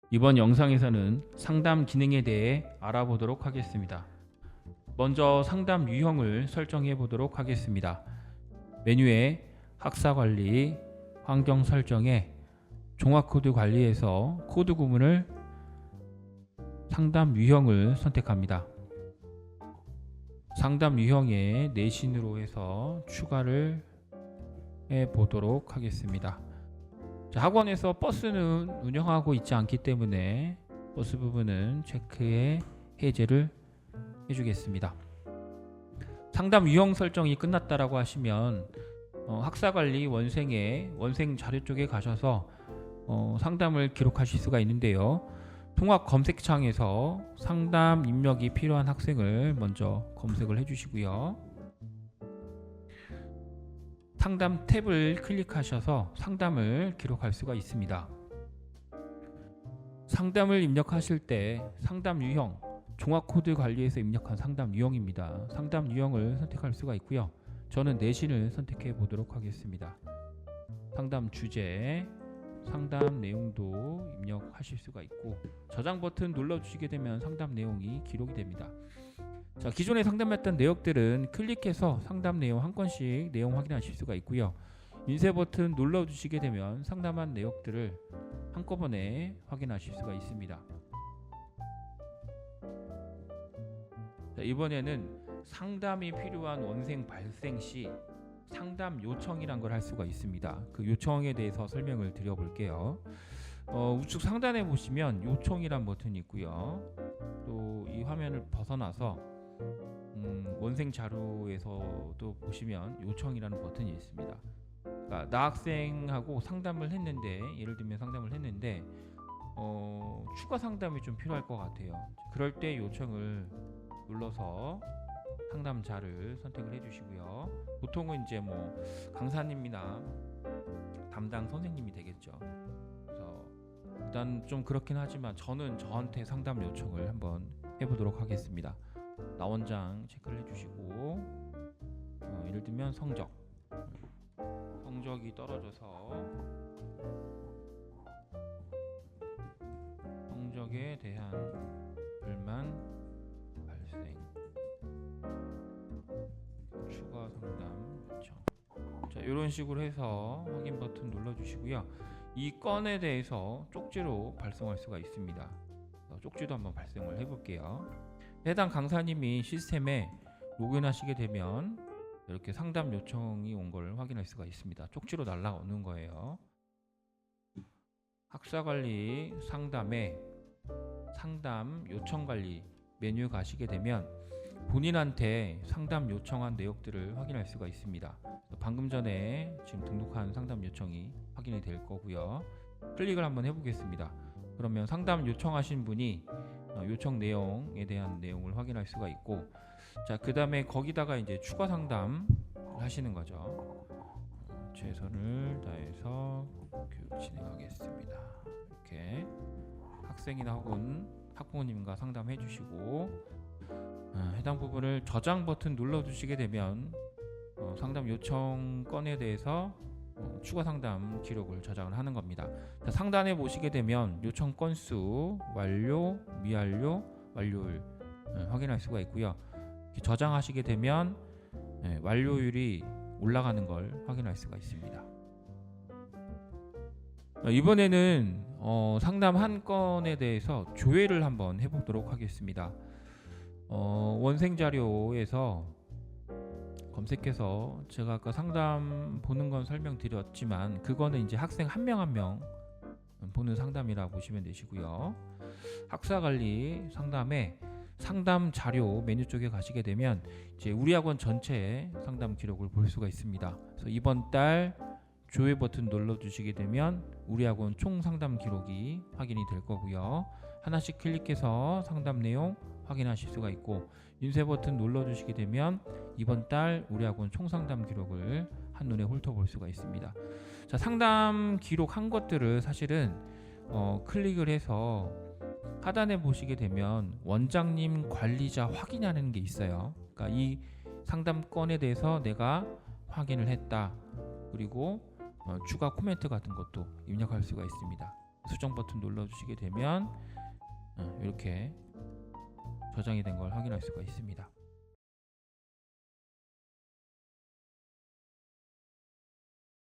이번 영상에서는 상담 기능에 대해 알아보도록 하겠습니다. 먼저 상담 유형을 설정해 보도록 하겠습니다. 메뉴에 학사관리, 환경 설정에 종합코드 관리에서 코드 구문을 상담 유형을 선택합니다. 상담 유형에 내신으로 해서 추가를 해 보도록 하겠습니다. 자, 학원에서 버스는 운영하고 있지 않기 때문에 버스 부분은 체크해 해제를 해주겠습니다. 상담 유형 설정이 끝났다라고 하시면 학사관리 원생의 원생 자료 쪽에 가셔서 상담을 기록하실 수가 있는데요. 통합 검색창에서 상담 입력이 필요한 학생을 먼저 검색을 해주시고요. 상담 탭을 클릭하셔서 상담을 기록할 수가 있습니다. 상담을 입력하실 때 상담 유형, 종합코드 관리에서 입력한 상담 유형입니다. 상담 유형을 선택할 수가 있고요. 저는 내신을 선택해 보도록 하겠습니다. 상담 주제, 상담 내용도 입력하실 수가 있고 저장 버튼 눌러주시게 되면 상담 내용이 기록이 됩니다. 자, 기존에 상담했던 내역들은 클릭해서 상담 내용 한 건씩 내용 확인하실 수가 있고요. 인쇄 버튼 눌러주시게 되면 상담한 내역들을 한꺼번에 확인하실 수가 있습니다. 자, 이번에는 상담이 필요한 원생 발생 시 상담 요청이란 걸 할 수가 있습니다. 그 요청에 대해서 설명을 드려볼게요. 우측 상단에 보시면 요청이란 버튼이 있고요. 또 이 화면을 벗어나서 원생 자료에서도 보시면 요청이라는 버튼이 있습니다. 그러니까 나 학생하고 상담을 했는데, 예를 들면 상담을 했는데 추가 상담이 좀 필요할 것 같아요. 그럴 때 요청을 눌러서 상담자를 선택을 해주시고요. 보통은 이제 뭐 강사님이나 담당 선생님이 되겠죠. 그래서 일단 좀 그렇긴 하지만 저는 저한테 상담 요청을 한번 해보도록 하겠습니다. 나 원장 체크를 해주시고 예를 들면 성적이 떨어져서 성적에 대한 불만 발생, 추가 상담 요청. 자, 이런 식으로 해서 확인 버튼 눌러주시고요. 이 건에 대해서 쪽지로 발송할 수가 있습니다. 쪽지도 한번 발송을 해볼게요. 해당 강사님이 시스템에 로그인하시게 되면 이렇게 상담 요청이 온 걸 확인할 수가 있습니다. 쪽지로 날라오는 거예요. 학사관리 상담에 상담 요청 관리 메뉴 가시게 되면 본인한테 상담 요청한 내역들을 확인할 수가 있습니다. 방금 전에 지금 등록한 상담 요청이 확인이 될 거고요. 클릭을 한번 해보겠습니다. 그러면 상담 요청하신 분이 요청 내용에 대한 내용을 확인할 수가 있고, 자, 그 다음에 거기다가 이제 추가 상담 하시는 거죠. 최선을 다해서 교육 진행하겠습니다. 이렇게 학생이나 혹은 학부모님과 상담해 주시고 해당 부분을 저장 버튼 눌러 주시게 되면 상담 요청 건에 대해서 추가 상담 기록을 저장을 하는 겁니다. 자, 상단에 보시게 되면 요청 건수, 완료, 미완료, 완료율 확인할 수가 있고요. 저장하시게 되면 완료율이 올라가는 걸 확인할 수가 있습니다. 이번에는 상담 한 건에 대해서 조회를 한번 해보도록 하겠습니다. 원생 자료에서 검색해서 제가 아까 상담 보는 건 설명드렸지만 그거는 이제 학생 한 명 한 명 보는 상담이라 보시면 되시고요. 학사관리 상담에 상담 자료 메뉴 쪽에 가시게 되면 이제 우리 학원 전체 상담 기록을 볼 수가 있습니다. 그래서 이번 달 조회 버튼 눌러 주시게 되면 우리 학원 총 상담 기록이 확인이 될 거고요. 하나씩 클릭해서 상담 내용 확인하실 수가 있고, 인쇄 버튼 눌러 주시게 되면 이번 달 우리 학원 총 상담 기록을 한눈에 훑어볼 수가 있습니다. 자, 상담 기록한 것들을 사실은 클릭을 해서 하단에 보시게 되면 원장님 관리자 확인하는 게 있어요. 그러니까 이 상담건에 대해서 내가 확인을 했다, 그리고 추가 코멘트 같은 것도 입력할 수가 있습니다. 수정 버튼 눌러주시게 되면 이렇게 저장이 된 걸 확인할 수가 있습니다.